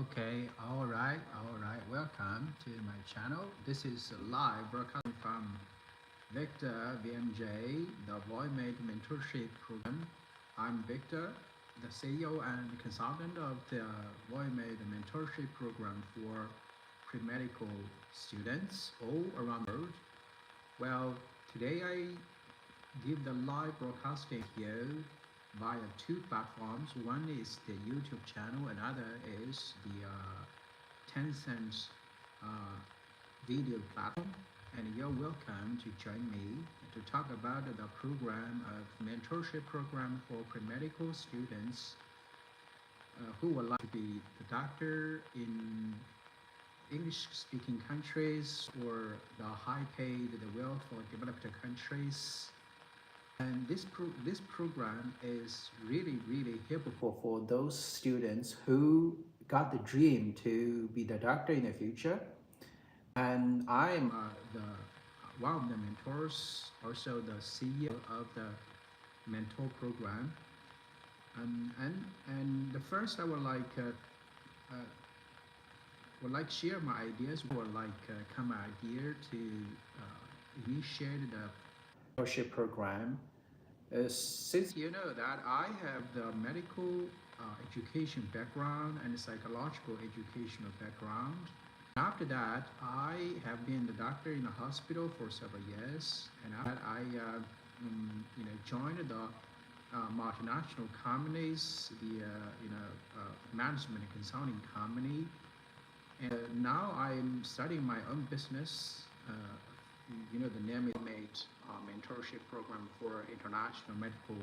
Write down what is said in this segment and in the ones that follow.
Okay, all right. Welcome to my channel. This is a live broadcasting from Victor VMJ, the VOIIMED Mentorship Program. I'm Victor, the CEO and consultant of the VOIIMED Mentorship Program for pre-medical students all around the world. Well, today I give the live broadcasting here via two platforms. One is the YouTube channel, another is the Tencent video platform. And you're welcome to join me to talk about the program of mentorship program for pre-medical students who would like to be the doctor in English-speaking countries or the high-paid, the wealth or developed countries. And this program is really helpful for those students who got the dream to be the doctor in the future. And I'm one of the mentors, also the CEO of the mentor program. And the first I would like share my ideas, would like come idea to initiate the mentorship program. Since you know that I have the medical education background and psychological educational background. After that, I have been the doctor in a hospital for several years, and after that, I joined the multinational companies, the management consulting company, and now I'm starting my own business. The name is VOIIMED Mentorship Program for international medical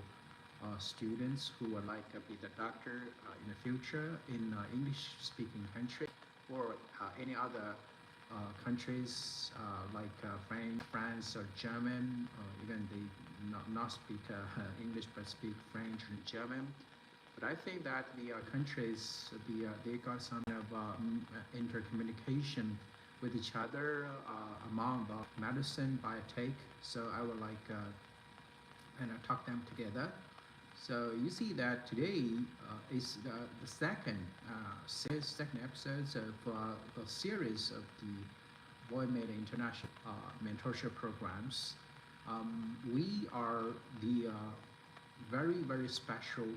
students who would like to be the doctor in the future in English-speaking country or any other countries like France or German, or even they not speak English but speak French and German. But I think that the countries, they got some kind of intercommunication with each other among the medicine biotech. So I would like talk them together. So you see that today is the second episode of the series of the VOIIMED International Mentorship Programs. We are the very special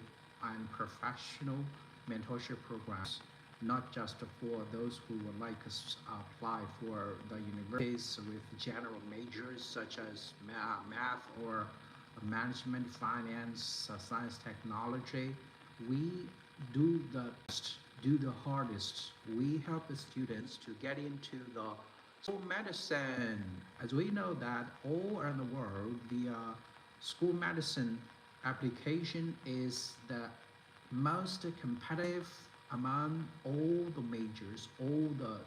and professional mentorship programs, not just for those who would like to apply for the universities with general majors such as math or management, finance, science, technology. We do the hardest. We help the students to get into the school medicine. As we know that all around the world, the school medicine application is the most competitive among all the majors, all the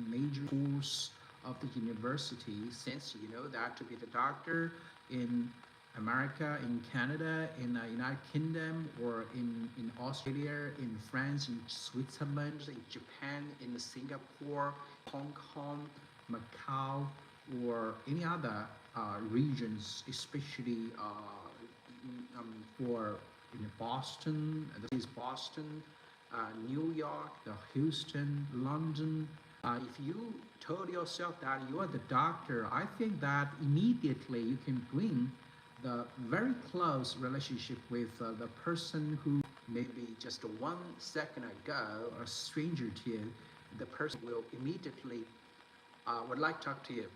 major schools of the university, since you know that to be the doctor in America, in Canada, in the United Kingdom, or in Australia, in France, in Switzerland, in Japan, in Singapore, Hong Kong, Macau, or any other regions, especially for Boston, New York, Houston, London. If you told yourself that you are the doctor, I think that immediately you can bring the very close relationship with the person who maybe just 1 second ago a stranger to you. The person will immediately would like to talk to you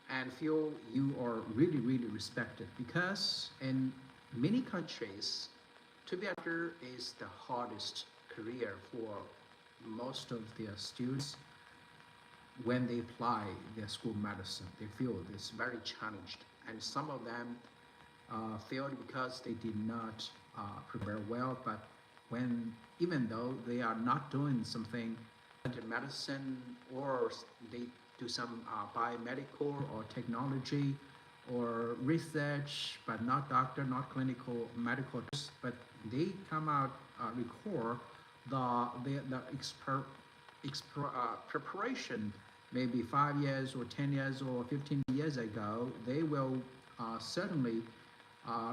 and feel you are really respected, because in many countries to be a doctor is the hardest career for most of their students. When they apply their school medicine, they feel this very challenged, and some of them failed because they did not prepare well. But even though they are not doing something in medicine, or they do some biomedical or technology or research, but not doctor, not clinical medical, but they come out record the preparation maybe 5 years or 10 years or 15 years ago. They will certainly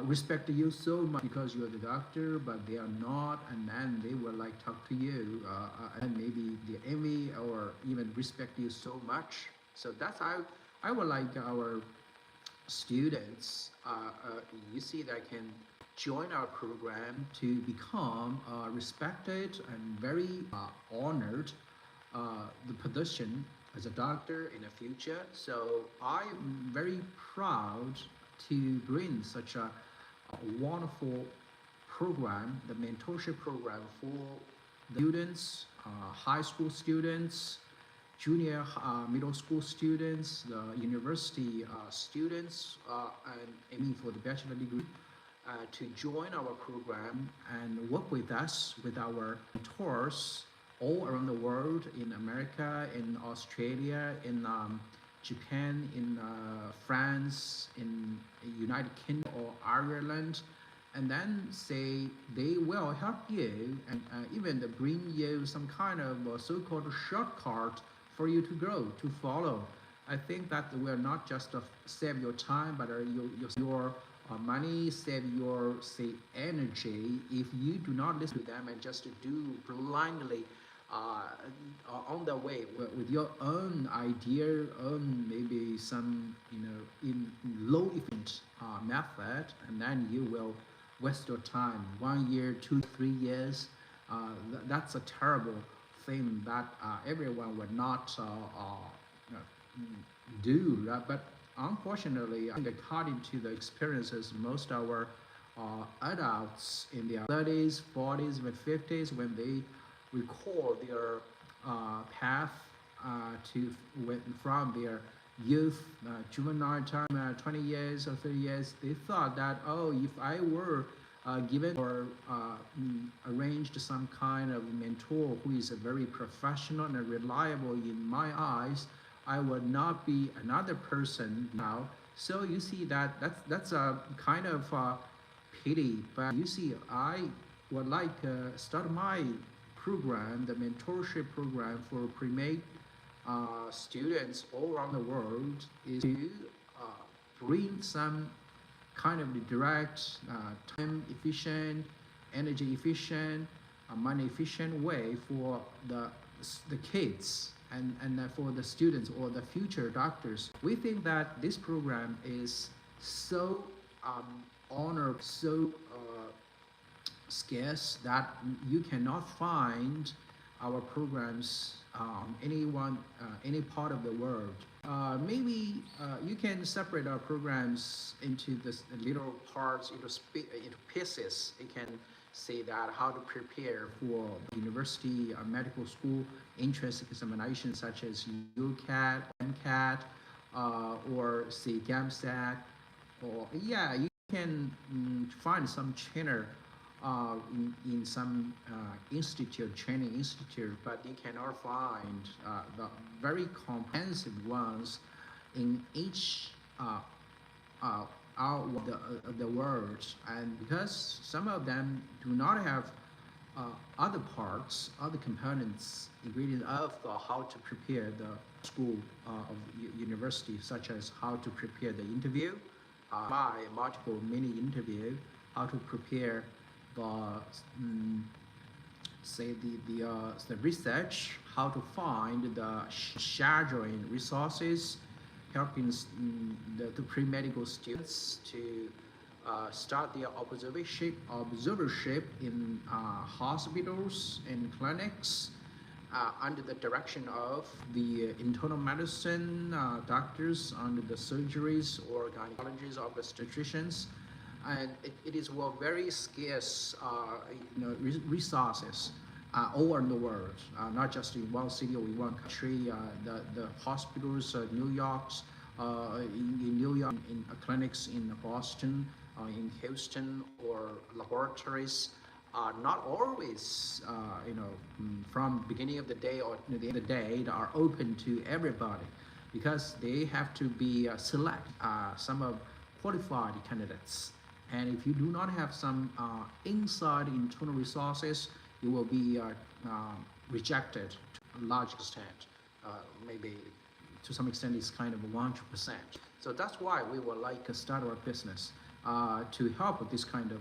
respect you so much because you're the doctor, but they are not, and then they will like talk to you, and maybe they envy or even respect you so much. So that's how I would like our students, you see, that can join our program to become respected and very honored the position as a doctor in the future. So I'm very proud to bring such a wonderful program, the mentorship program for the students, high school students, junior middle school students, the university students, and aiming for the bachelor degree to join our program and work with us, with our mentors all around the world, in America, in Australia, in Japan, in France, in United Kingdom or Ireland, and then say they will help you and even bring you some kind of so-called shortcut for you to grow, to follow. I think that will not just save your time, but your money, save your, say, energy, if you do not listen to them and just do blindly on the way with your own idea, own maybe some, in low efficient method, and then you will waste your time, 1 year, 2, 3 years. That's a terrible thing that everyone would not do. But unfortunately, I think according to the experiences, most of our adults in their 30s, 40s, and 50s, when they recall their path from their youth, juvenile time, 20 years or 30 years, they thought that, oh, if I were given or arranged some kind of mentor who is very professional and reliable in my eyes, I would not be another person now. So you see that's a kind of pity. But you see, I would like start my program, the mentorship program for pre-med students all around the world, is to bring some kind of the direct, time efficient, energy efficient, money efficient way for the kids and for the students or the future doctors. We think that this program is so honored, so scarce, that you cannot find our programs any part of the world. Maybe you can separate our programs into this little parts, into pieces. You can say that how to prepare for university medical school entrance examinations such as UCAT, MCAT, or say GAMSAT, or yeah, you can find some channel in some training institute, but you cannot find the very comprehensive ones in each the world. And because some of them do not have other parts, other components, ingredients of how to prepare the school of university, such as how to prepare the interview, multiple mini interview, how to prepare say the research, how to find the shadowing resources, helping the pre-medical students to start their observership in hospitals and clinics under the direction of the internal medicine doctors, under the surgeries or gynecologists or obstetricians. And it is very scarce resources all around the world, not just in one city or in one country. The hospitals, New York, in New York, in clinics in Boston, in Houston, or laboratories are not always, from beginning of the day or to the end of the day, they are open to everybody, because they have to be select some of qualified candidates. And if you do not have some inside internal resources, you will be rejected to a large extent. Maybe to some extent it's kind of 1%. So that's why we would like to start our business. to help with this kind of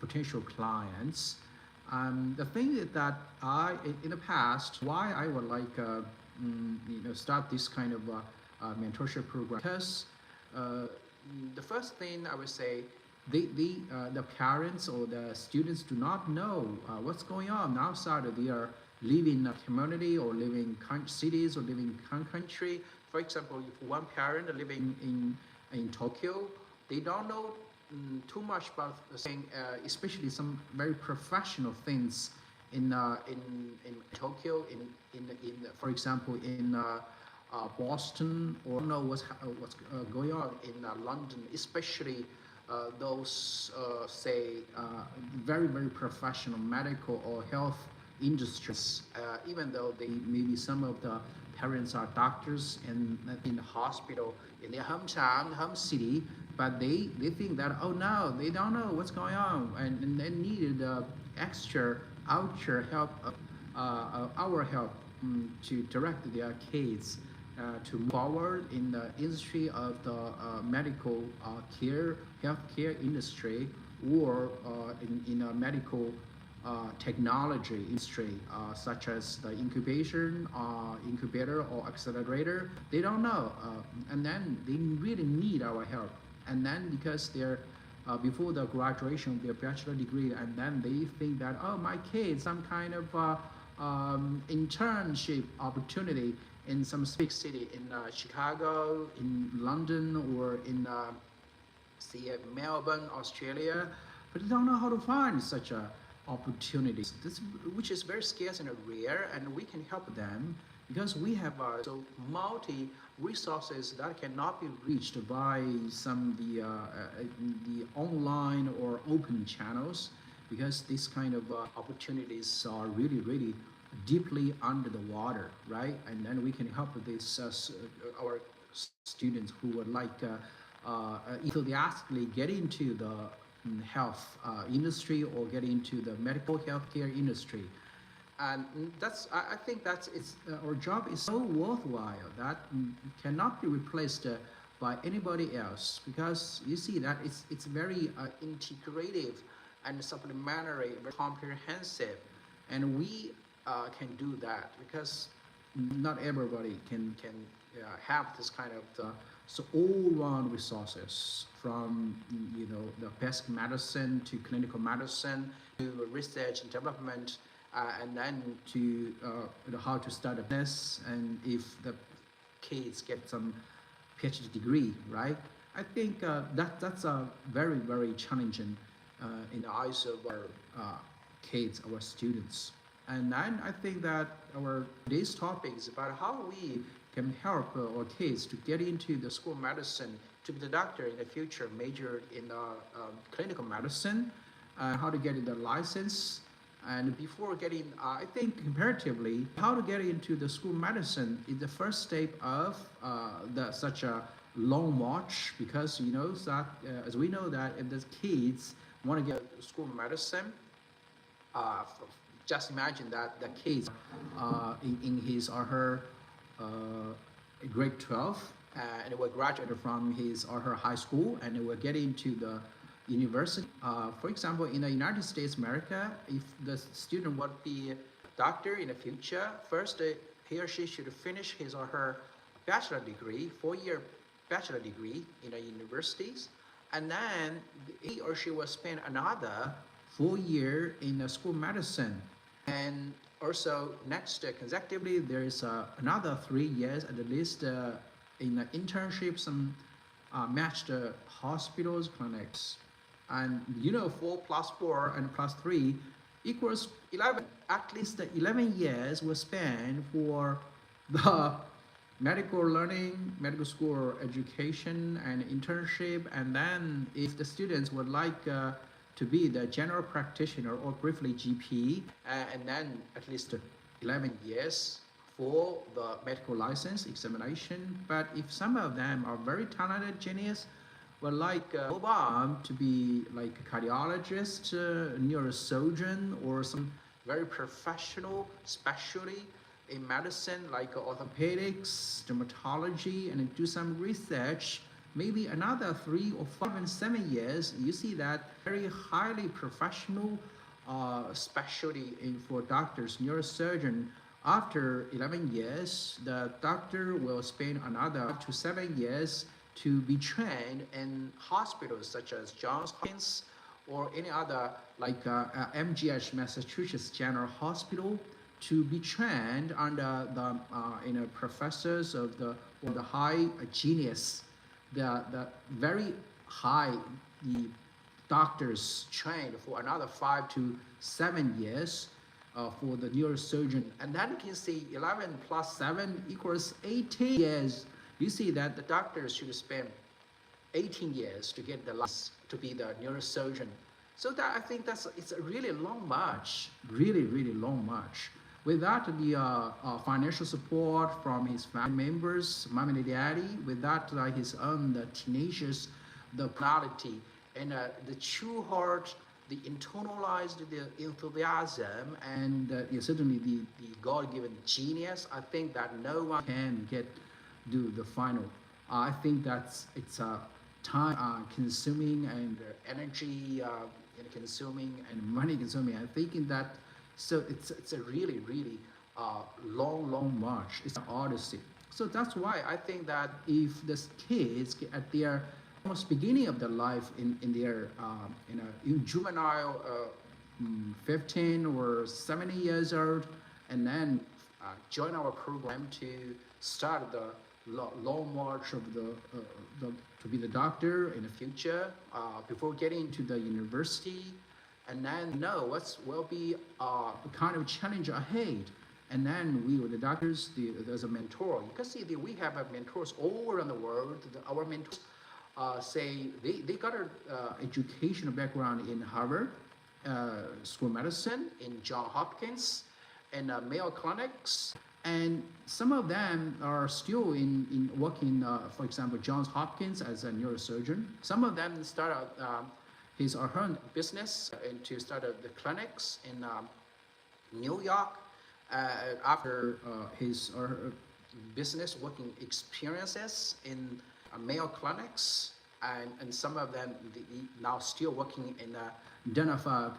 potential clients. The thing is that in the past, why I would like start this kind of mentorship program, because the first thing I would say, the parents or the students do not know what's going on outside of their living community or living cities or living country. For example, if one parent living in Tokyo, they don't know too much about saying, especially some very professional things in Tokyo, for example in Boston, or know what's going on in London, especially those say very professional medical or health industries, even though they maybe some of the parents are doctors in the hospital in their hometown, home city, but they think that, oh no, they don't know what's going on, and they needed extra outer help, our help to direct their kids to move forward in the industry of the medical healthcare industry, or in a medical technology industry, such as the incubator or accelerator. They don't know, and then they really need our help. And then because they're before the graduation of their bachelor degree, and then they think that, oh, my kids, some kind of internship opportunity in some big city in Chicago, in London, or in say Melbourne, Australia, but they don't know how to find such a opportunities, which is very scarce and rare, and we can help them because we have so multi resources that cannot be reached by some the online or open channels, because these kind of opportunities are really deeply under the water, right? And then we can help with this our students who would like enthusiastically get into the health industry or get into the medical healthcare industry. And I think that's our job is so worthwhile that cannot be replaced by anybody else, because you see that it's very integrative and supplementary, very comprehensive, and we can do that because not everybody can have this kind of so all-round resources, from the basic medicine to clinical medicine to research and development, and then to how to start a business, and if the kids get some PhD degree, right? I think that's a very challenging in the eyes of our kids, our students. And then I think that today's topic is about how we can help our kids to get into the school of medicine, to be the doctor in the future, major in clinical medicine, how to get the license. And before getting, I think comparatively, how to get into the school of medicine is the first step of such a long march, because that as we know that if the kids want to get to school of medicine, just imagine that the kids in his or her grade 12, and will graduate from his or her high school, and will get into the university. For example, in the United States, America, if the student would be a doctor in the future, first he or she should finish his or her bachelor degree, 4-year bachelor degree in the universities, and then he or she will spend another 4 years in the school of medicine. And also next consecutively, there is another 3 years at least in the internship, some matched hospitals, clinics. And 4 plus 4 and plus 3 equals 11. At least 11 years were spent for the medical learning, medical school education and internship. And then if the students would like to be the general practitioner or briefly GP, and then at least 11 years for the medical license examination. But if some of them are very talented genius, would like move on to be like a cardiologist, neurosurgeon, or some very professional specialty in medicine like orthopedics, dermatology, and do some research maybe another 3 or 5 and 7 years, you see that very highly professional specialty for doctors, neurosurgeon. After 11 years, the doctor will spend another up to 7 years to be trained in hospitals such as Johns Hopkins or any other like MGH, Massachusetts General Hospital, to be trained under the professors of the high genius, the very high the doctors trained for another 5 to 7 years for the neurosurgeon. And then you can see 11 plus 7 equals 18 years. You see that the doctors should spend 18 years to get the license to be the neurosurgeon. So that I think it's a really long march, really long march. Without the financial support from his family members, mom and daddy, without his own the tenacious, the personality, and the true heart, the internalized the enthusiasm, and certainly the God-given genius, I think that no one can do the final. I think it's a time consuming and energy consuming and money consuming. I'm thinking that so it's a really long march. It's an odyssey. So that's why I think that if the kids at their almost beginning of their life in their in juvenile 15 or 70 years old, and then join our program to start the long march of to be the doctor in the future before getting into the university, and then know what will be the kind of challenge ahead. And then we, the doctors, there's a mentor. You can see that we have mentors all around the world. Our mentors say they got an educational background in Harvard School of Medicine, in Johns Hopkins, and Mayo Clinics. And some of them are still in working, for example, Johns Hopkins as a neurosurgeon. Some of them started his or her business and to start the clinics in New York after his or her business working experiences in Mayo Clinics, and some of them now still working in Dana-Farber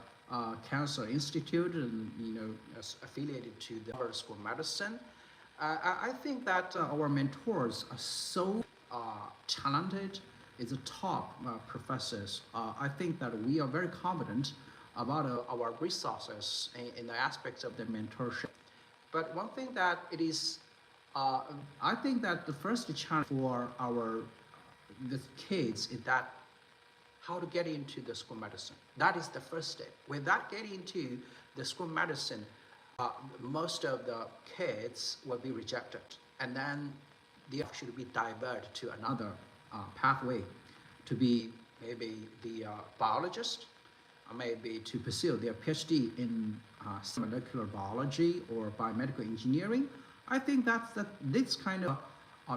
Cancer Institute, and affiliated to the Harvard School of Medicine. I think that our mentors are so talented. It's the top professors. I think that we are very confident about our resources in the aspects of the mentorship. But one thing that it is, I think that the first challenge for the kids is that how to get into the school of medicine. That is the first step. Without getting into the school of medicine, most of the kids will be rejected, and then they should be diverted to another pathway to be maybe the biologist, or maybe to pursue their PhD in molecular biology or biomedical engineering. I think this kind of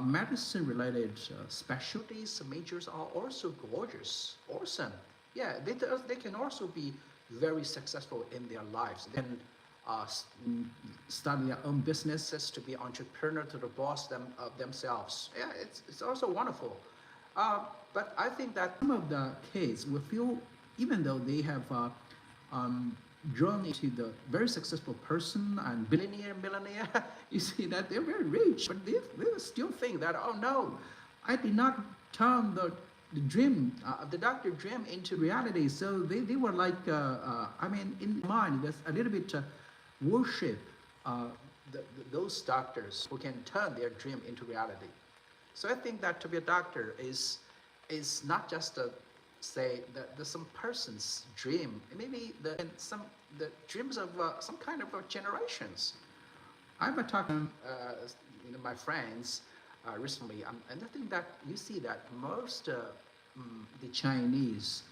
medicine-related specialties, majors are also gorgeous, awesome. Yeah, they can also be very successful in their lives. They can start their own businesses, to be entrepreneur, to the boss of themselves. Yeah, it's also wonderful. But I think that some of the kids will feel, even though they have drawn into the very successful person and millionaire, you see that they're very rich, but they still think that, oh no, I did not turn the dream, the doctor dream into reality. So they were like, in mind, there's a little bit worship those doctors who can turn their dream into reality. So I think that to be a doctor is not just say that there's some person's dream, maybe the dreams of some kind of generations. I've been talking to my friends recently, and I think that you see that most the Chinese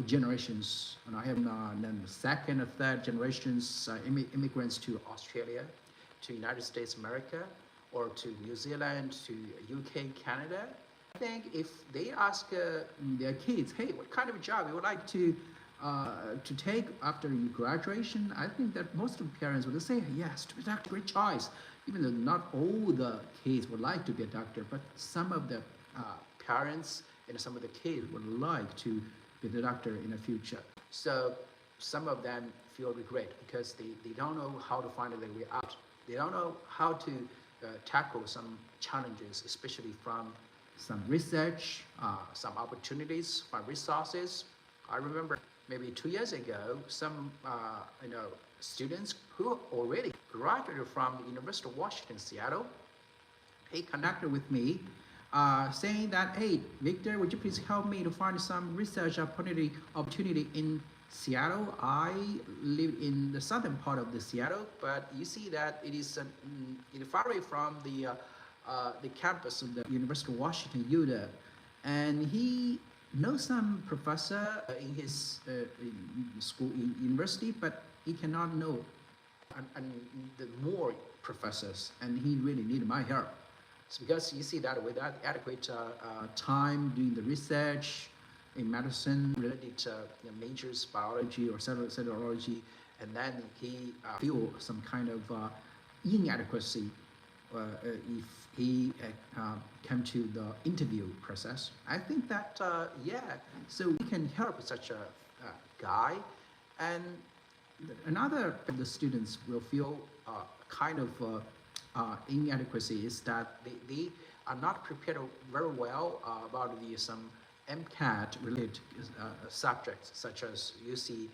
generations, and I have then the second or third generations immigrants to Australia, to United States America, or to New Zealand, to UK, Canada. I think if they ask their kids, hey, what kind of job you would like to take after graduation, I think that most of the parents would say, yes, to be a doctor, great choice. Even though not all the kids would like to be a doctor, but some of the parents and some of the kids would like to be the doctor in the future. So some of them feel regret because they don't know how to find their way out. They don't know how to tackle some challenges, especially from some research, some opportunities, from resources. I remember maybe 2 years ago, some students who already graduated from the University of Washington, Seattle, he connected with me saying that, hey, Victor, would you please help me to find some research opportunity in Seattle? I live in the southern part of the Seattle, but you see that it is far away from the campus of the University of Washington, Utah. And he knows some professor in his school, in university, but he cannot know and the more professors, and he really needed my help. It's because you see that without adequate time doing the research in medicine related to majors, biology or cellulology, and then he feel some kind of inadequacy if he came to the interview process. I think that so we can help such a guy, and another of the students will feel kind of inadequacy is that they are not prepared very well about some MCAT related subjects, such as you see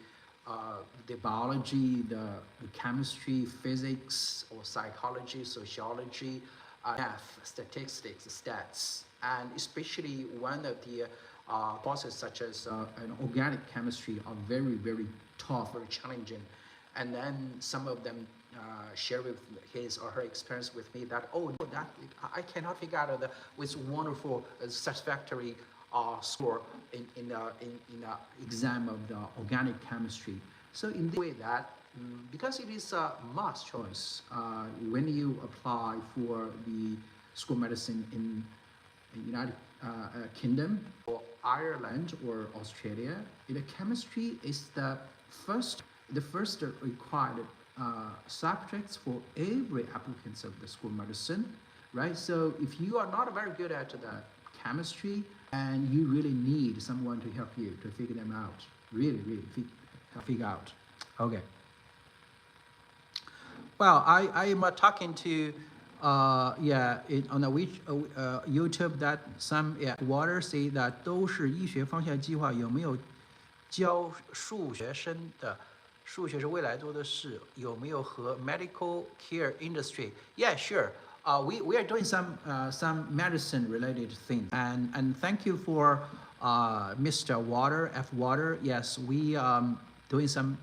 the biology, the chemistry, physics, or psychology, sociology, math, statistics, stats, and especially one of the courses such as organic chemistry are very, very tough, very challenging. And then some of them share with his or her experience with me that, oh, no, that I cannot figure out with wonderful, satisfactory score in the exam of the organic chemistry. So in the way that, because it is a must choice, when you apply for the school medicine in United Kingdom or Ireland or Australia, the chemistry is the first required subjects for every applicants of the school medicine, right? So if you are not very good at the chemistry, and you really need someone to help you to figure them out, really figure out. Okay. Well, I am talking to on the YouTube that some Water say that 都是医学方向计划，有没有教数学生的？数学是未来做的事，有没有和 medical care industry? Yeah, sure. We are doing some medicine related things, and thank you for Mr. Water F Water. Yes, we doing some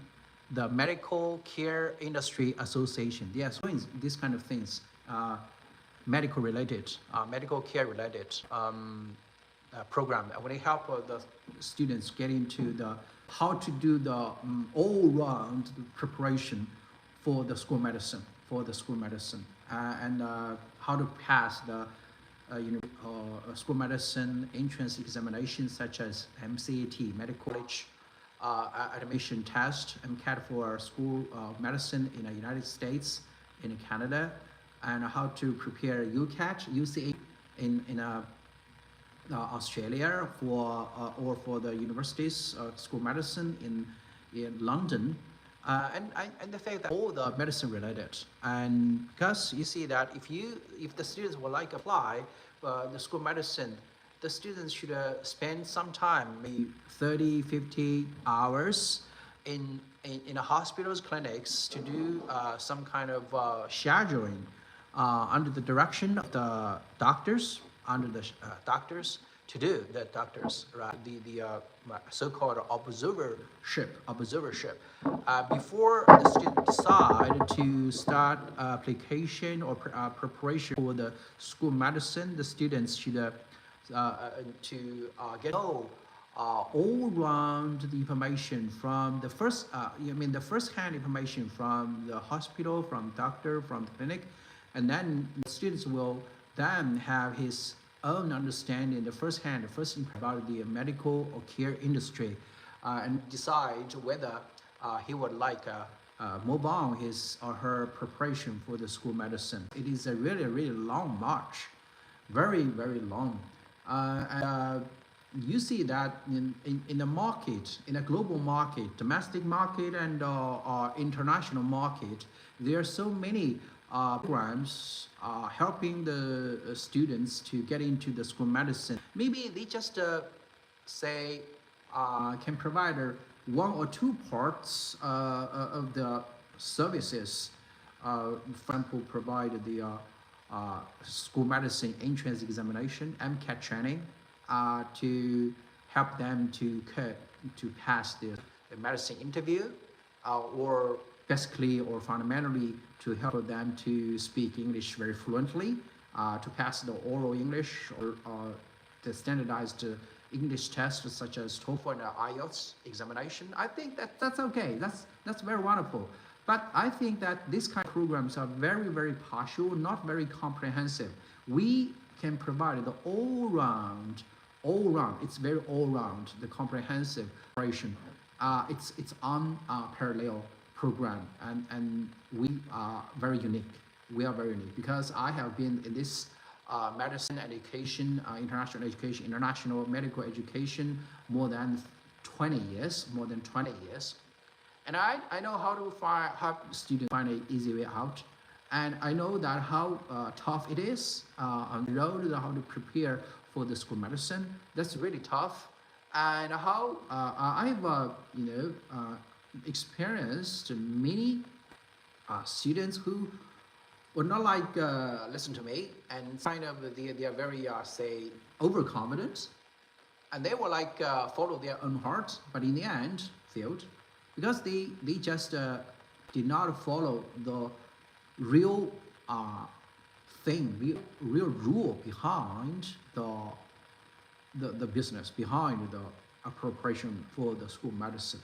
the medical care industry association. Yes, doing these kind of things, medical care related program. When they help the students get into the how to do the all-round preparation for the school medicine, and how to pass the school medicine entrance examination such as MCAT, medical college admission test, MCAT for school medicine in the United States, in Canada, and how to prepare UCAT, UCA in Australia for or for the universities school medicine in London, and the fact that all the medicine related, and because you see that if the students would like apply the school medicine, the students should spend some time, maybe 30-50 hours in hospitals, clinics, to do some kind of scheduling under the direction of the doctors, to do the doctors, right? The so-called observership. Before the student decide to start application or preparation for the school medicine, the students should get all around the information from the first, the first-hand information from the hospital, from doctor, from the clinic, and then the students will then have his own understanding, the first about the medical or care industry, and decide whether he would like move on his or her preparation for the school medicine. It is a really long march, very long, You see that in the market, in a global market, domestic market and international market, there are so many programs helping the students to get into the school medicine. Maybe they just say can provide one or two parts of the services. For example, provide the school medicine entrance examination, MCAT training, to help them to pass the medicine interview, or basically or fundamentally to help them to speak English very fluently, to pass the oral English or the standardized English tests such as TOEFL and IELTS examination. I think that's okay. That's very wonderful. But I think that these kind of programs are very, very partial, not very comprehensive. We can provide the all-round, it's very all-round, the comprehensive preparation. It's unparalleled program, and we are very unique. We are very unique because I have been in this medicine education, international education, international medical education more than 20 years, And I know how to help students find an easy way out. And I know that how tough it is on the road, how to prepare for the school medicine. That's really tough. And how I've experienced many students who would not like listen to me, and kind of they are very say overconfident, and they will like follow their own heart, but in the end failed because they just did not follow the real thing, real rule behind the business, behind the appropriation for the school medicine.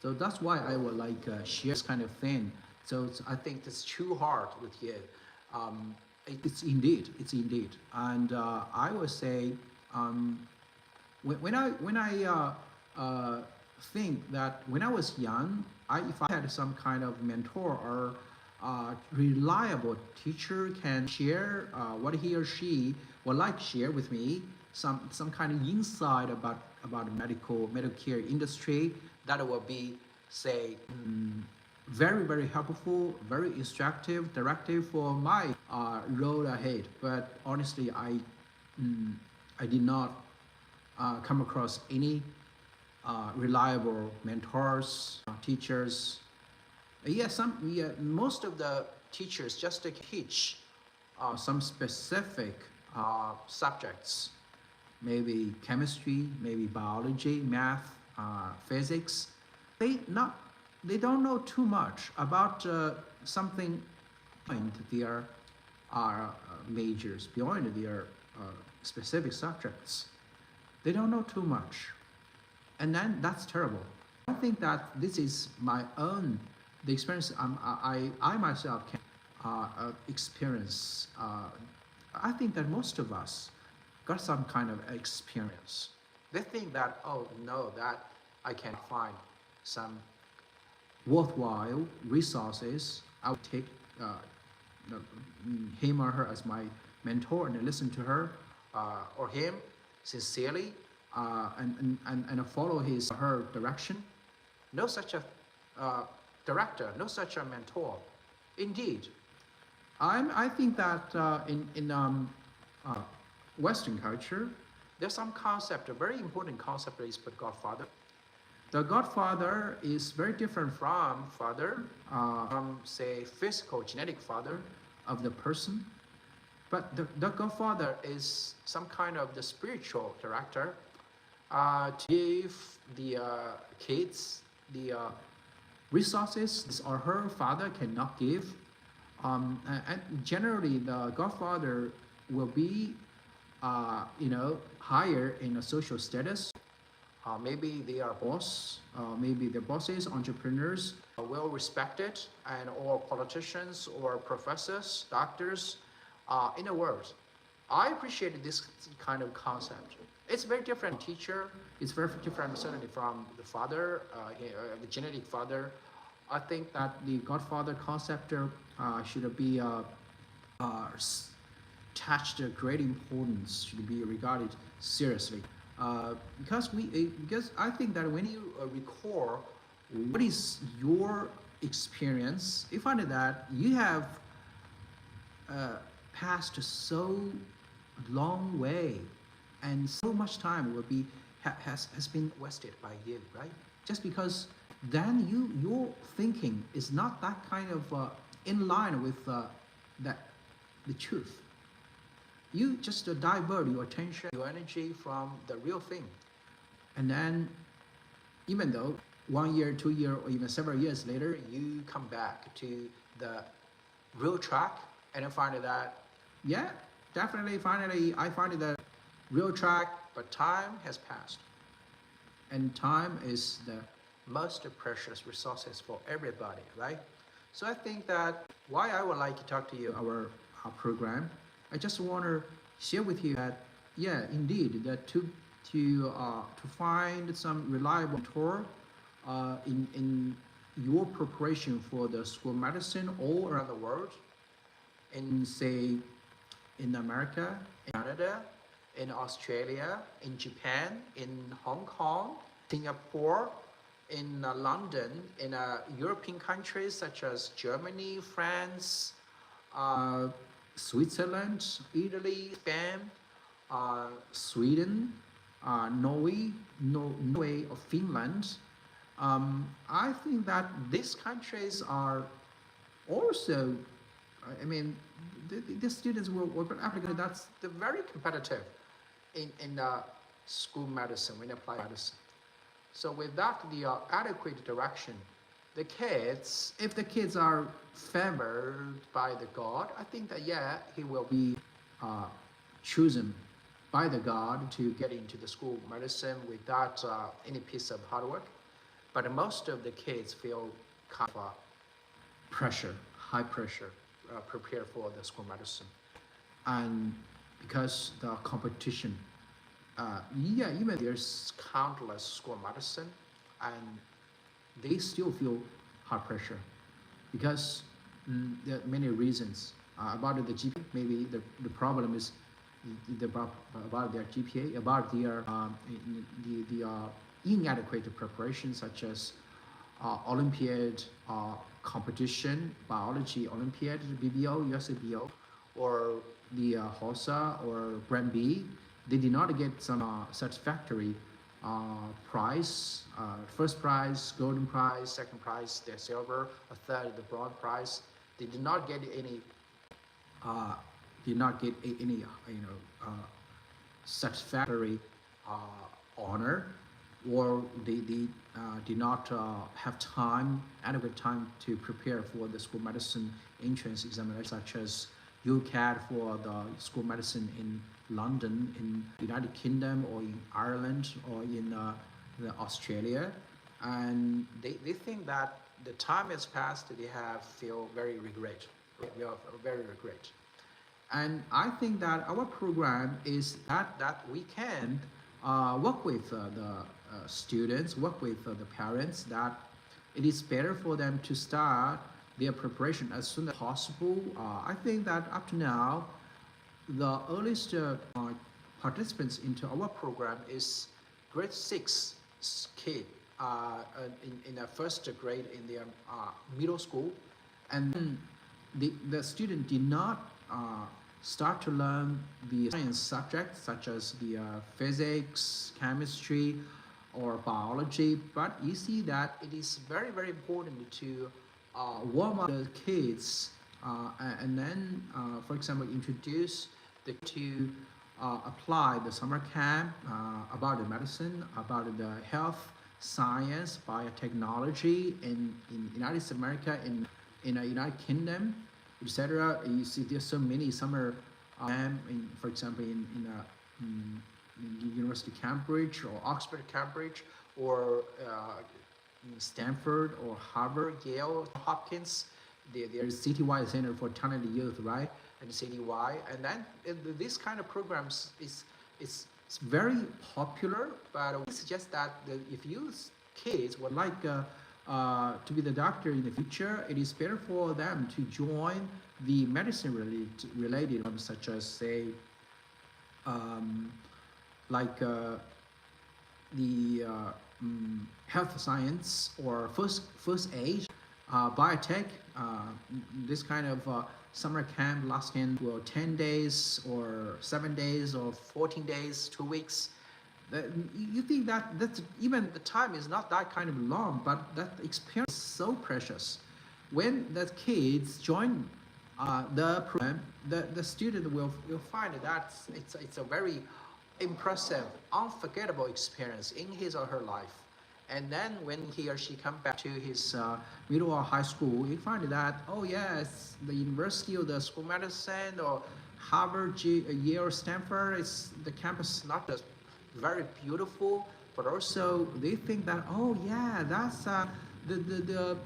So that's why I would like share this kind of thing. So I think it's too hard with you. It's indeed, and I would say when I think that when I was young, if I had some kind of mentor or reliable teacher can share what he or she would like share with me, some kind of insight about medical care industry, that will be say very, very helpful, very instructive, directive for my road ahead. But honestly, I did not come across any reliable mentors, teachers. Most of the teachers just teach some specific subjects, maybe chemistry, maybe biology, math, physics. They don't know too much about something behind their majors, beyond their specific subjects. They don't know too much, and then that's terrible. I think that this is my own the experience I myself can experience. I think that most of us got some kind of experience. They think that, oh no, that I can find some worthwhile resources. I would take him or her as my mentor and listen to her or him sincerely and follow his or her direction. No such a director, no such a mentor. Indeed, I think that in Western culture, there's some concept, a very important concept is the Godfather. The Godfather is very different from father, from say physical genetic father of the person. But the Godfather is some kind of the spiritual director to give the kids the resources his or her father cannot give. And generally, the Godfather will be, higher in a social status. Maybe they are boss, maybe the bosses, entrepreneurs, well respected, and or politicians or professors, doctors in the world. I appreciate this kind of concept. It's very different teacher. It's very different certainly from the father, the genetic father. I think that the Godfather concept should be attached a great importance to be regarded seriously. Because I think that when you recall what is your experience, you find that you have passed so long way, and so much time will be has been wasted by you, right? Just because then your thinking is not that kind of in line with the truth. You just divert your attention, your energy from the real thing, and then even though 1 year, 2 year, or even several years later, you come back to the real track and you find that, yeah, definitely, finally, I find that real track, but time has passed. And time is the most precious resources for everybody, right? So I think that why I would like to talk to you our program, I just want to share with you that, yeah, indeed, that to find some reliable mentor in your preparation for the school medicine all around the world, in say in America, in Canada, in Australia, in Japan, in Hong Kong, Singapore, in London, in European countries such as Germany, France, Switzerland, Italy, Spain, Sweden, Norway, or Finland. I think that these countries are also, I mean, the students will applicant that's very competitive in school medicine, when applied medicine. So without the adequate direction, the kids, if the kids are favored by the God, I think that, yeah, he will be chosen by the God to get into the school medicine without any piece of hard work. But most of the kids feel kind of pressure, high pressure, prepare for the school medicine. And because the competition, yeah, even there's countless school medicine, and they still feel high pressure because there are many reasons about the GPA. Maybe the problem is about their GPA, about their inadequate preparation, such as Olympiad competition, biology Olympiad, BBO, USABO, or the HOSA or Brand B. They did not get some satisfactory prize, first prize, golden prize, second prize, the silver, a third, the bronze prize. They did not get any, satisfactory honor, or they did not have time, adequate time to prepare for the school medicine entrance examination, such as UCAT for the school medicine in London, in United Kingdom, or in Ireland, or in Australia. And they think that the time has passed, they feel very regret. They are very regret. And I think that our program is that we can work with the students, work with the parents, that it is better for them to start their preparation as soon as possible. I think that up to now, the earliest participants into our program is grade 6 kid in the first grade in their middle school, and the student did not start to learn the science subjects such as the physics, chemistry, or biology. But you see that it is very, very important to warm up the kids and then, for example, introduce to apply the summer camp about the medicine, about the health, science, biotechnology in United States of America, in the United Kingdom, etc. You see there's so many summer camp, for example, in University of Cambridge, or Oxford, Cambridge, or in Stanford, or Harvard, Yale, Hopkins. There's citywide center for talented youth, right? And citywide, and then this kind of programs is very popular. But we suggest that if you kids would like to be the doctor in the future, it is better for them to join the medicine related such as say like the health science or first aid, biotech. This kind of summer camp lasting 10 days or 7 days or 14 days, 2 weeks. You think that's even the time is not that kind of long, but that experience is so precious. When the kids join the program, the student will find that it's a very impressive, unforgettable experience in his or her life. And then when he or she come back to his middle or high school, he find that, oh yes, the University of the School of Medicine or Harvard, Yale, Stanford, the campus not just very beautiful, but also they think that, oh yeah, that's the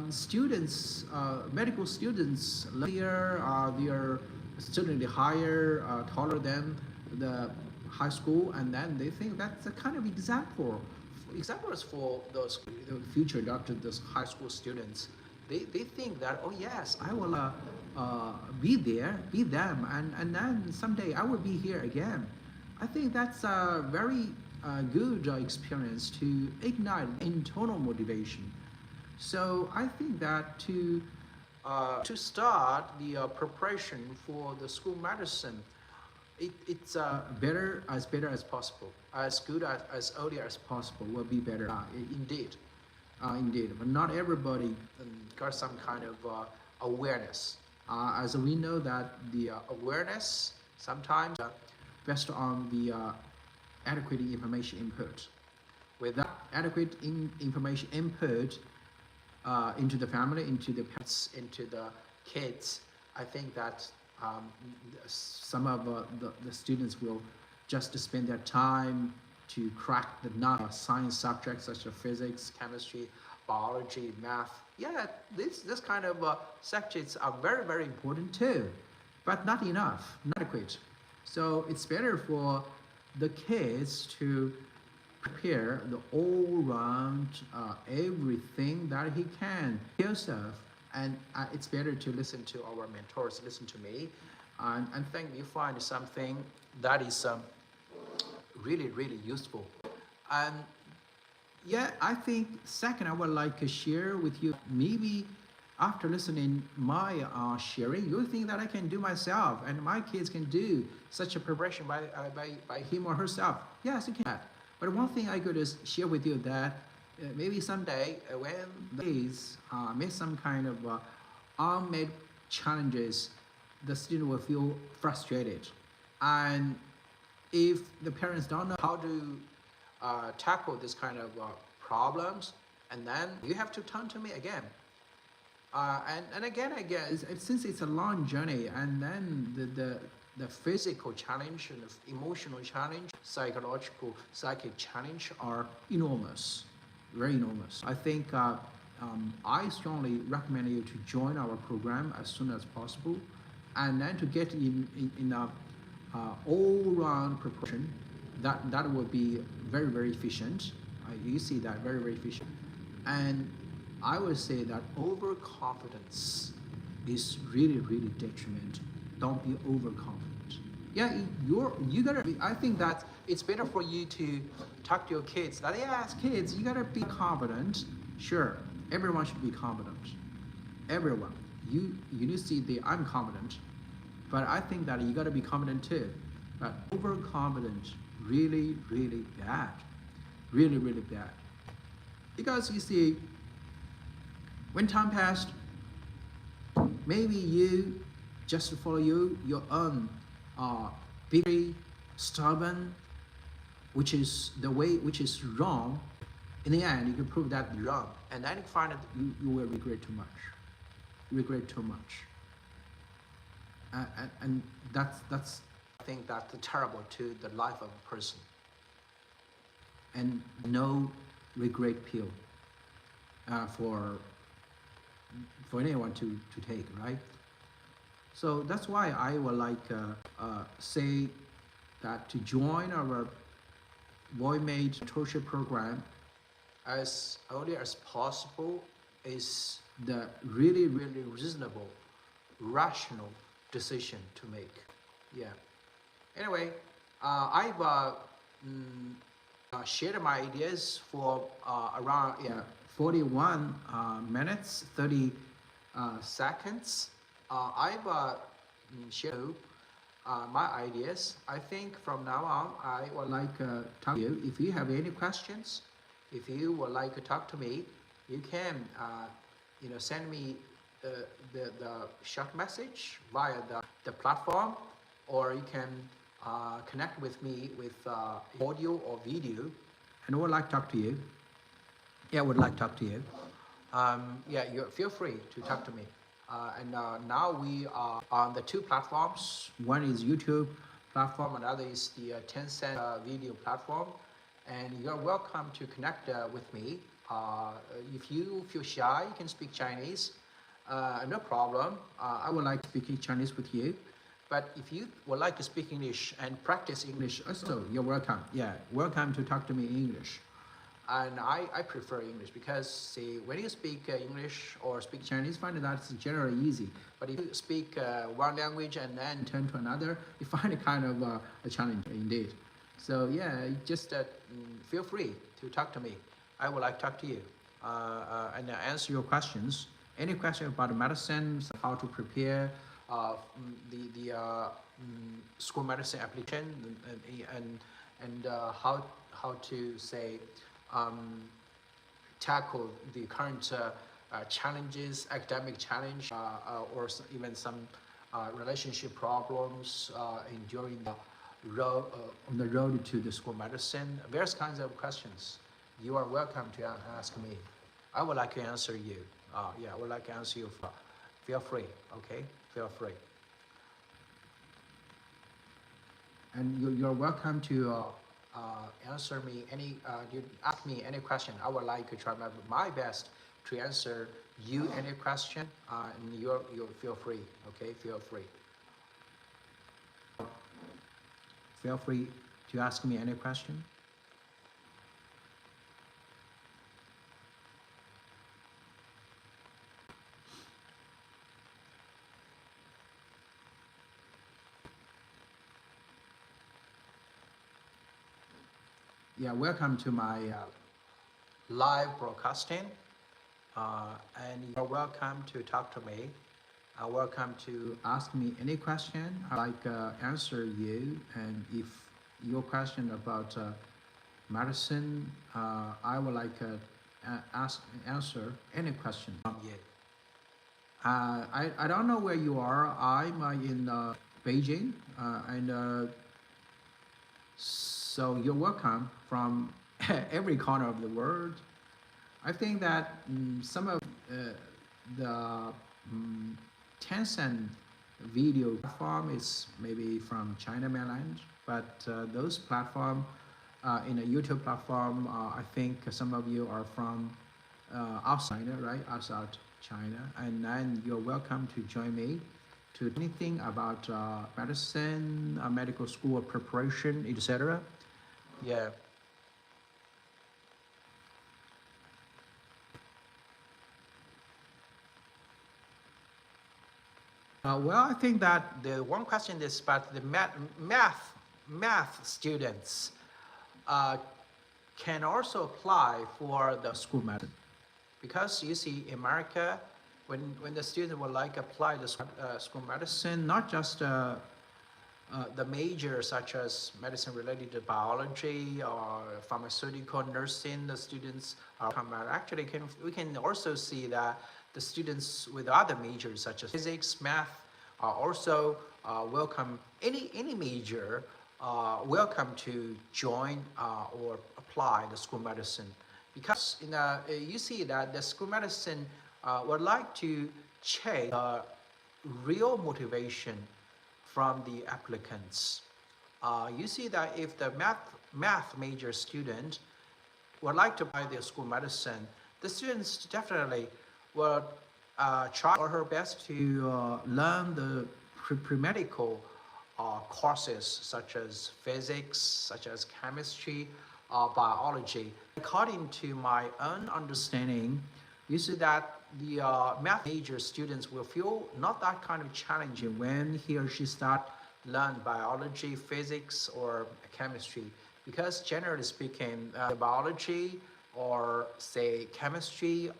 students, medical students here, they are certainly higher, taller than the high school, and then they think that's a kind of examples for those future doctors, those high school students. They think that, oh yes, I will be them, and then someday I will be here again. I think that's a very good experience to ignite internal motivation. So I think that to start the preparation for the school medicine, it's better as possible, as good as early as possible will be better. Indeed, but not everybody got some kind of awareness. As we know that the awareness sometimes based on the adequate information input. Without adequate information input into the family, into the parents, into the kids, I think that some of the students will just spend their time to crack the non-science subjects such as physics, chemistry, biology, math. Yeah, this kind of subjects are very, very important too, but not enough, not adequate. So it's better for the kids to prepare the all-round everything that he can himself, and it's better to listen to our mentors, listen to me, and think you find something that is really, really useful. And yeah, I think second I would like to share with you, maybe after listening my sharing, you think that I can do myself and my kids can do such a preparation by him or herself. Yes, you can. But one thing I could just share with you that maybe someday when the kids make some kind of unmet challenges, the student will feel frustrated. And if the parents don't know how to tackle this kind of problems, and then you have to turn to me again. And again, since it's a long journey, and then the physical challenge and the emotional challenge, psychological, psychic challenge are enormous, very enormous. I think I strongly recommend you to join our program as soon as possible, and then to get in a all-round preparation that will be very, very efficient. You see that very, very efficient. And I would say that overconfidence is really, really detrimental. Don't be overconfident. Yeah, you gotta be, I think that it's better for you to talk to your kids that, yes, kids, you gotta be confident. Sure, everyone should be confident. Everyone. You need to see I'm confident, but I think that you gotta be confident too. But overconfident, really, really bad. Really, really bad. Because you see, when time passed, maybe you just follow your own very stubborn, which is the way which is wrong. In the end, you can prove that wrong, and then you find that you will regret too much. Regret too much. And that's I think that's terrible to the life of a person. And no regret pill for anyone to take, right? So that's why I would like say that to join our VOIIMED mentorship program, as early as possible is the really, really reasonable, rational decision to make. Yeah. Anyway, I've shared my ideas for around 41 minutes, 30 seconds. I've shared my ideas. I think from now on, I would like to talk to you. If you have any questions, if you would like to talk to me, you can send me the short message via the platform, or you can connect with me with audio or video, and I would like to talk to you. Yeah, I would like to talk to you. Yeah, you feel free to talk to me. And now we are on the two platforms. One is YouTube platform, another is the Tencent video platform. And you're welcome to connect with me. If you feel shy, you can speak Chinese. No problem. I would like to speak Chinese with you. But if you would like to speak English and practice English also, you're welcome. Yeah, welcome to talk to me in English. And I prefer English because, see, when you speak English or speak Chinese, find that it's generally easy. But if you speak one language and then turn to another, you find it kind of a challenge indeed. So yeah, just feel free to talk to me. I would like to talk to you and answer your questions. Any question about medicine, how to prepare the school medicine application, and how to say tackle the current challenges, academic challenge, or even some relationship problems during the road on the road to the school medicine. Various kinds of questions. You are welcome to ask me. I would like to answer you. Yeah, I would like to answer you. Feel free. Okay, feel free. And you're welcome to answer me any. You ask me any question. I would like to try my best to answer you any question. And you feel free. Okay, feel free. Feel free to ask me any question. Yeah, welcome to my live broadcasting, and you're welcome to talk to me. Welcome to ask me any question. I'd like to answer you, and if your question about medicine, I would like to answer any question from you. I don't know where you are. I'm in Beijing, and so you're welcome from every corner of the world. I think that some of the Tencent video platform is maybe from China mainland, but those platform in a YouTube platform, I think some of you are from outside China, right? Outside China, and then you're welcome to join me to anything about medicine, medical school preparation, etc. Yeah. Well, I think that the one question is about the math students can also apply for the school medicine, because you see, in America, when the student would like apply the school medicine, not just the major such as medicine related to biology or pharmaceutical, nursing, the students are actually we can also see that the students with other majors such as physics, math are also welcome. Any major welcome to join or apply the school medicine, because you see that the school medicine would like to check the real motivation from the applicants. You see that if the math major student would like to apply the school medicine, the students definitely will try or her best to learn the pre-medical courses such as physics, such as chemistry, biology. According to my own understanding, you see that the math major students will feel not that kind of challenging when he or she start learn biology, physics, or chemistry, because generally speaking, the biology or say chemistry,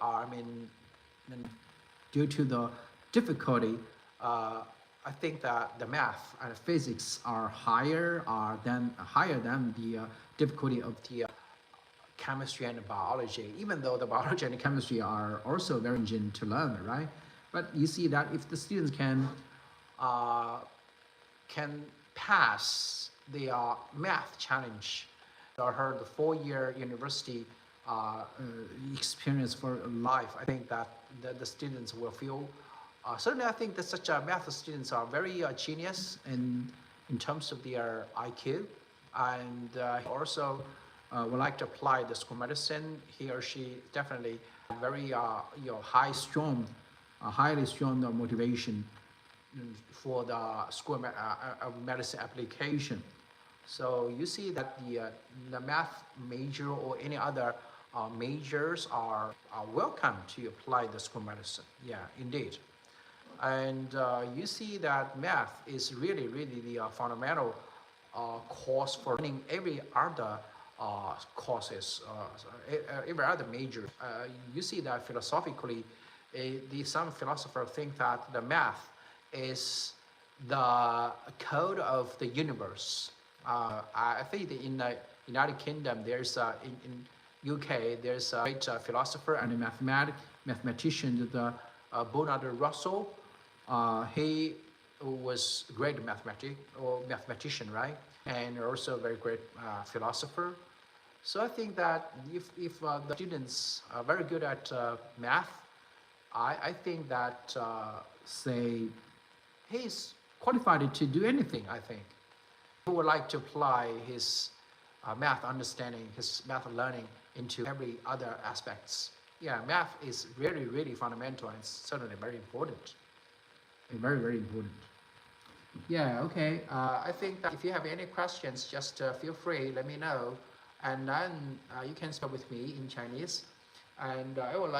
due to the difficulty, I think that the math and physics are higher than the difficulty of the chemistry and biology, even though the biology and chemistry are also very challenging to learn, right? But you see that if the students can pass the math challenge, or her the 4-year university experience for life, I think that the students will feel. Certainly, I think that such math students are very genius in terms of their IQ, and also would like to apply the school medicine. He or she definitely very highly strong motivation for the school medicine application. So you see that the math major or any other majors are welcome to apply the school medicine. Yeah, indeed. And you see that math is really the fundamental course for learning every other courses, every other major. You see that philosophically, some philosophers think that the math is the code of the universe. I think that in the United Kingdom, there's in UK, there's a great philosopher and a mathematician, the Bernard Russell. He was a great mathematician, right? And also a very great philosopher. So I think that if the students are very good at math, I think that say he's qualified to do anything. I think who would like to apply his math understanding, his math learning into every other aspects. Yeah, math is really fundamental and certainly very important. Very important. Yeah, okay. I think that if you have any questions, just feel free, let me know. And then you can speak with me in Chinese. And I will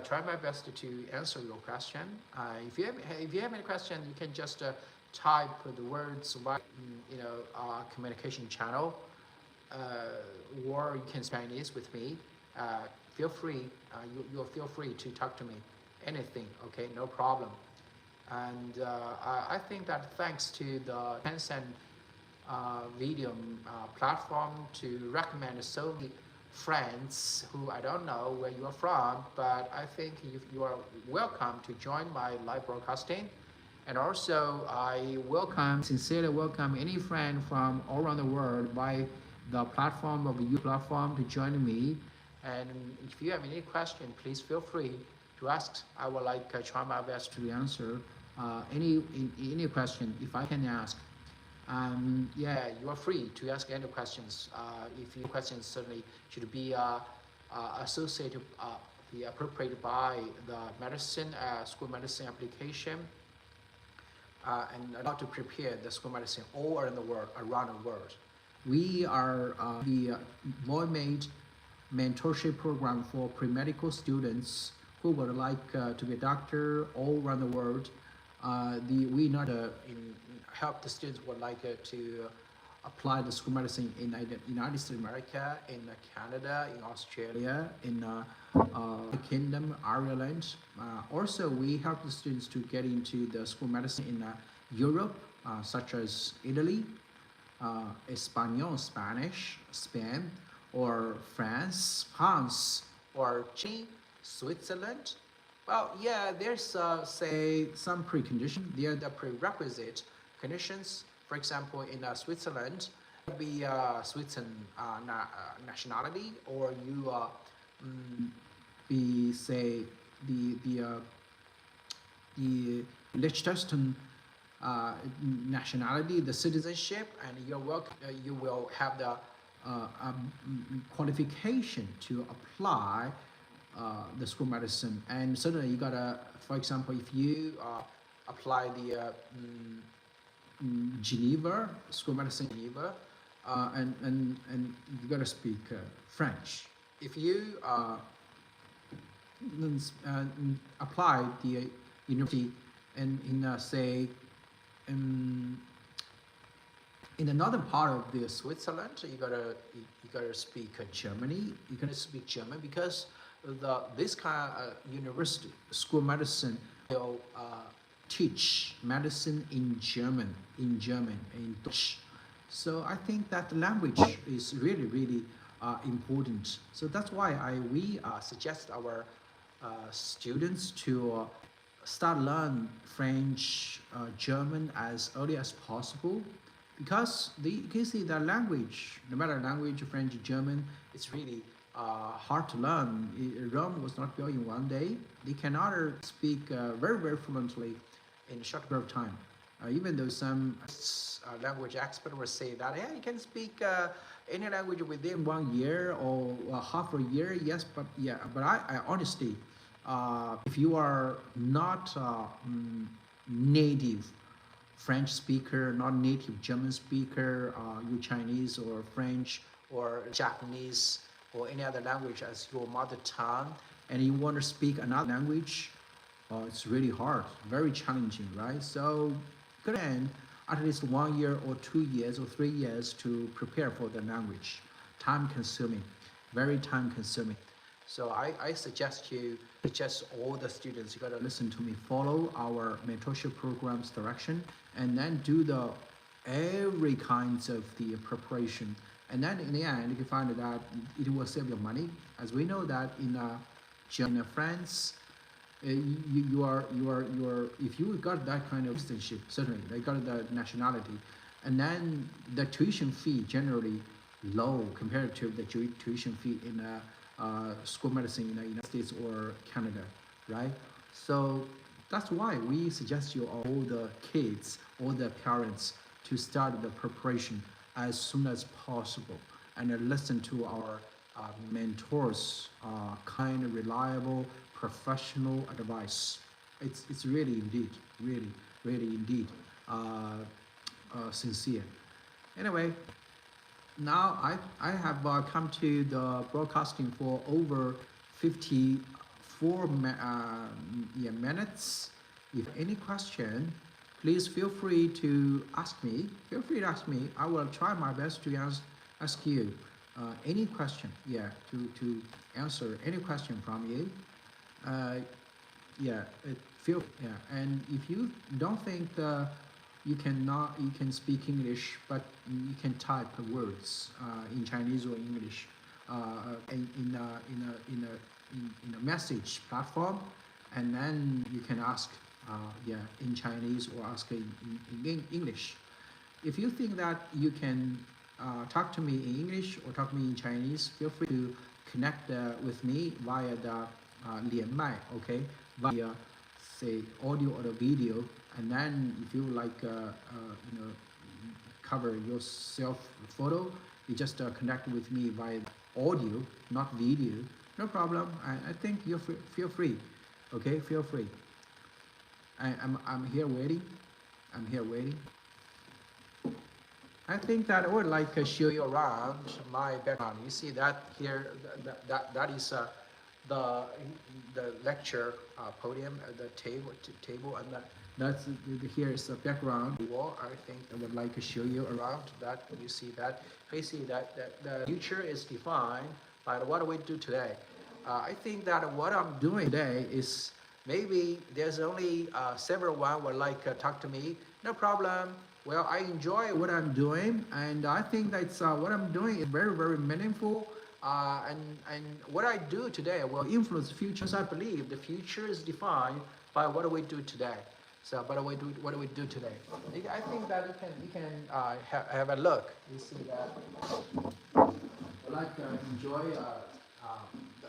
try my best to answer your question. If you have any question, you can just type the words via communication channel, or you can speak Chinese with me. Feel free. You'll feel free to talk to me. Anything, okay? No problem. And I think that thanks to the Tencent video platform to recommend so many friends who I don't know where you are from, but I think you are welcome to join my live broadcasting. And also I sincerely welcome any friend from all around the world by the platform of YouTube platform to join me. And if you have any question, please feel free to ask. I will try my best to answer any question if I can ask. Yeah, you are free to ask any questions. If your questions certainly should be associated, be appropriate by the medicine, school medicine application, and how to prepare the school medicine all around the world. We are the VOIIMED mentorship program for pre-medical students who would like to be a doctor all around the world. We not help the students who would like to apply the school medicine in the United States of America, in Canada, in Australia, in the Kingdom, Ireland. Also, we help the students to get into the school medicine in Europe, such as Italy, Spanish, Spain, or France, or Chile, Switzerland. Well, yeah, there's say some precondition. There are the prerequisite conditions. For example, in Switzerland, be Switzerland nationality, or you be say the Liechtenstein nationality, the citizenship, and you will have the qualification to apply the school medicine. And certainly you gotta, for example, if you apply the Geneva school medicine, Geneva, and you gotta speak French. If you apply the university in say in the northern part of the Switzerland, you gotta speak Germany. You gotta speak German because this kind of university school medicine will teach medicine in German, in Dutch. So I think that language is really important. So that's why we suggest our students to start learn French, German as early as possible, because you can see that language, no matter language, French, German, it's really hard to learn. Rome was not built in one day. They cannot speak very fluently in a short period of time. Even though some language experts will say that, yeah, you can speak any language within 1 year or half a year. Yes, but I honestly, if you are not native French speaker, not native German speaker, you Chinese or French or Japanese or any other language as your mother tongue, and you want to speak another language, it's really hard, very challenging, right? So you can at least 1 year or 2 years or 3 years to prepare for the language. Time consuming, very time consuming. So I suggest all the students, you gotta listen to me, follow our mentorship program's direction, and then do every kinds of the preparation. And then in the end, you can find that it will save your money. As we know that in France, you are if you got that kind of citizenship, certainly they got the nationality, and then the tuition fee generally low compared to the tuition fee in school medicine in the United States or Canada, right? So that's why we suggest you all the kids, all the parents, to start the preparation as soon as possible and listen to our mentors, kind of reliable, professional advice. It's really indeed, really indeed sincere. Anyway, now I have come to the broadcasting for over 54 minutes. If any question, please feel free to ask me. Feel free to ask me. I will try my best to ask you any question. Yeah, to answer any question from you. And if you don't think you can speak English, but you can type words in Chinese or English in a message platform, and then you can ask in Chinese or ask in English. If you think that you can talk to me in English or talk to me in Chinese, feel free to connect with me via the 连麦, okay, via say audio or the video. And then if you like cover your self photo, you just connect with me via audio, not video. No problem. I think you feel free. Okay, feel free. I'm here waiting. I'm here waiting. I think that I would like to show you around my background. You see that here, that is the lecture podium, the table, and that's here is the background wall. I think I would like to show you around that. You see that basically that the future is defined by what we do today. I think that what I'm doing today is maybe there's only several one would like talk to me. No problem. Well, I enjoy what I'm doing, and I think that's what I'm doing is very meaningful. And what I do today will influence the future. I believe the future is defined by what we do today. So, what do we do today? I think that you can have a look. You see that I like enjoy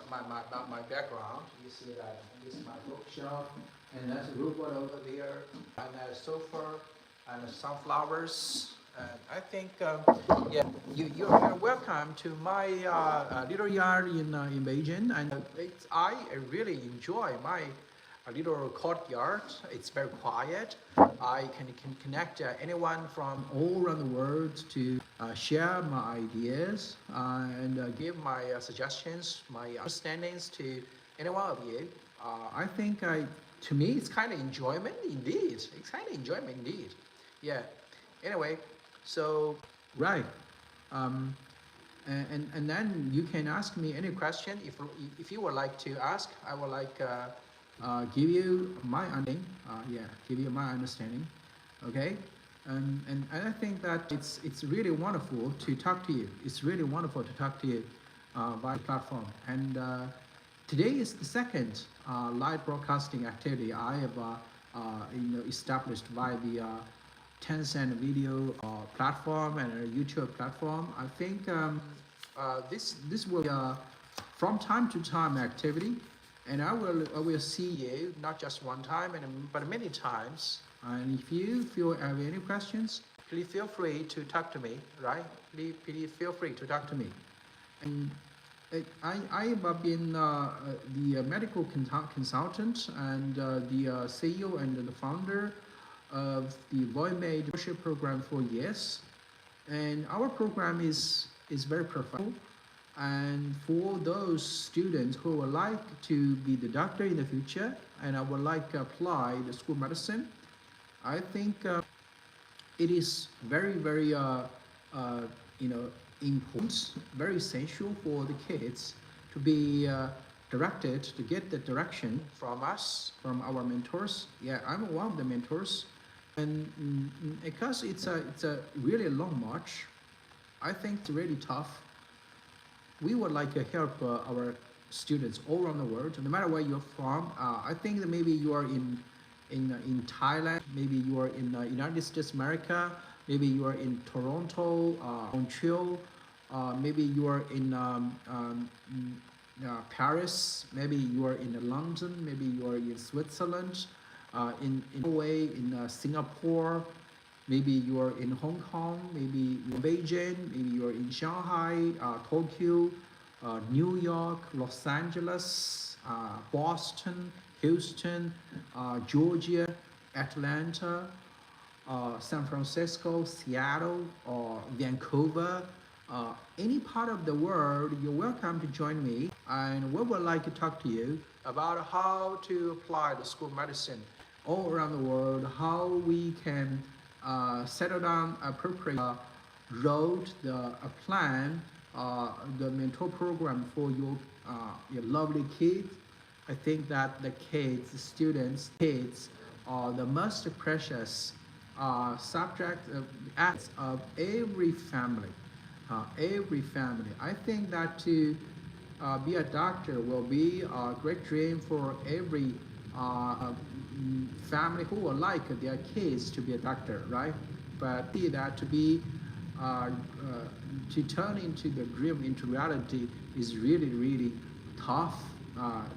my background. You see that this is my bookshelf, and there's a robot over there, and a sofa, and sunflowers. I think you're welcome to my little yard in Beijing, and I really enjoy my little courtyard. It's very quiet. I can connect anyone from all around the world to share my ideas and give my suggestions, my understandings to any one of you. I think to me it's kind of enjoyment indeed. It's kind of enjoyment indeed. Yeah. Anyway, so right. Um, and then you can ask me any question if you would like to ask. I would like give you my understanding. Give you my understanding. Okay. And I think that it's really wonderful to talk to you. It's really wonderful to talk to you via platform. And today is the second live broadcasting activity I have established via the Tencent video platform and a YouTube platform. I think this will be from time to time activity, and I will see you not just one time but many times. And if you have any questions, please feel free to talk to me. Right? Please feel free to talk to me. And I have been the medical consultant and the CEO and the founder of the VOIIMED Mentorship Program for years, and our program is very professional. And for those students who would like to be the doctor in the future, and I would like to apply the school medicine, I think it is very important, very essential for the kids to be directed, to get the direction from us, from our mentors. Yeah, I'm one of the mentors. And because it's a really long march, I think it's really tough. We would like to help our students all around the world, no matter where you're from. I think that maybe you are in Thailand, maybe you are in United States America, maybe you are in Toronto, Montreal, maybe you are in Paris, maybe you are in London, maybe you are in Switzerland, in Norway, in Singapore, maybe you are in Hong Kong, maybe in Beijing, maybe you are in Shanghai, Tokyo, New York, Los Angeles, Boston, Houston, Georgia, Atlanta, San Francisco, Seattle, or Vancouver, any part of the world, you're welcome to join me, and we would like to talk to you about how to apply the school medicine all around the world, how we can settle down appropriate road, a plan, the mentor program for your lovely kids. I think that the kids are the most precious subject of every family. I think that to be a doctor will be a great dream for every family who would like their kids to be a doctor, right? But see that to be to turn into the dream into reality is really tough.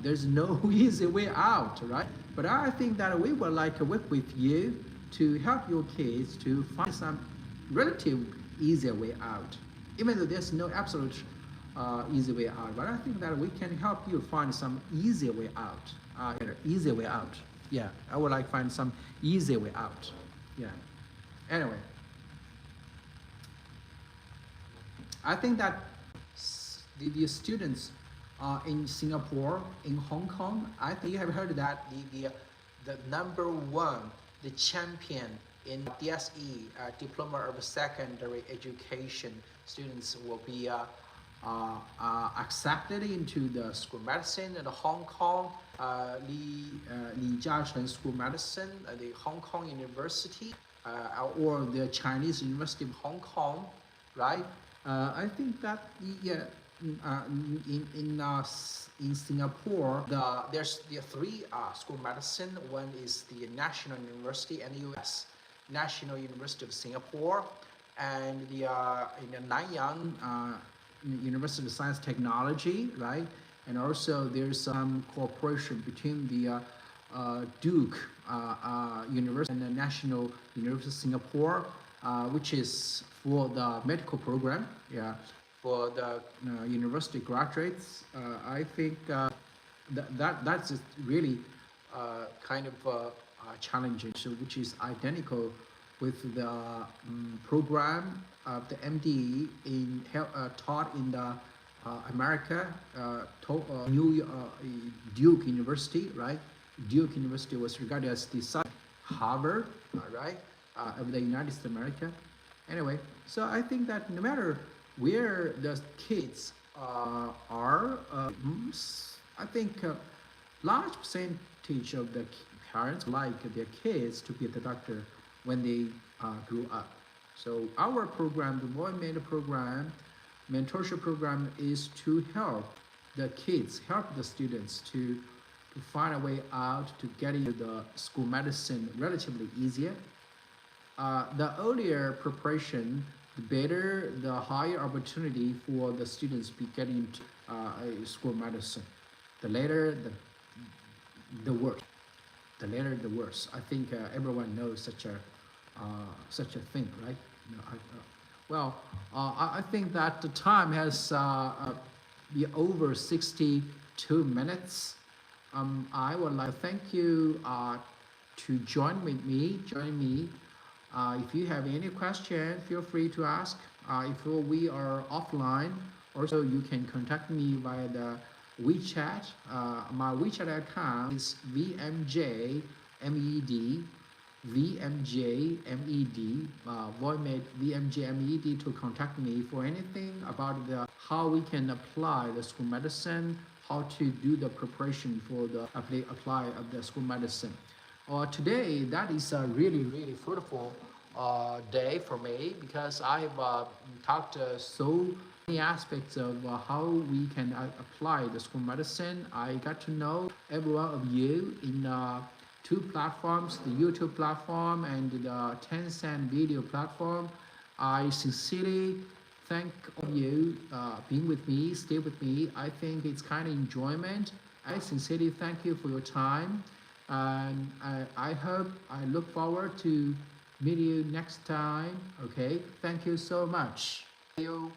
There's no easy way out, right? But I think that we would like to work with you to help your kids to find some relative easier way out, even though there's no absolute easy way out. But I think that we can help you find some easier way out. Easier way out. Yeah, I would like to find some easy way out. Yeah. Anyway, I think that the students in Singapore, in Hong Kong, I think you have heard that the number one, the champion in DSE, Diploma of Secondary Education students will be accepted into the school medicine in Hong Kong, Li Jiachen School Medicine, the Hong Kong University, or the Chinese University of Hong Kong, right? I think that in Singapore, there's the three school medicine. One is the National University and the US National University of Singapore, and the in the Nanyang University of Science Technology, right? And also there's some cooperation between the Duke University and the National University of Singapore, which is for the medical program, yeah, for the university graduates. I think that's really kind of challenging, so which is identical with the program the MD in taught in the America, Duke University, right? Duke University was regarded as the son of Harvard, right, of the United States of America. Anyway, so I think that no matter where the kids are, I think large percentage of the parents like their kids to be the doctor when they grew up. So our program, the VOIIMED program, mentorship program, is to help the kids, help the students to find a way out to get into the school medicine relatively easier. The earlier preparation, the better, the higher opportunity for the students to be getting into school medicine. The later, the worse. The later, the worse. I think everyone knows such a thing, right? I think that the time has been over 62 minutes. I would like to thank you to join me. If you have any question, feel free to ask. If we are offline, also you can contact me via the WeChat. My WeChat account is VMJMED, VOIIMED, VMJMED, to contact me for anything about how we can apply the school medicine, how to do the preparation for the apply of the school medicine. Today, that is a really fruitful day for me, because I've talked so many aspects of how we can apply the school medicine. I got to know every one of you in two platforms, the YouTube platform and the Tencent video platform. I sincerely thank all of you being with me, stay with me. I think it's kind of enjoyment. I sincerely thank you for your time, and I look forward to meet you next time. Okay, thank you so much. See you.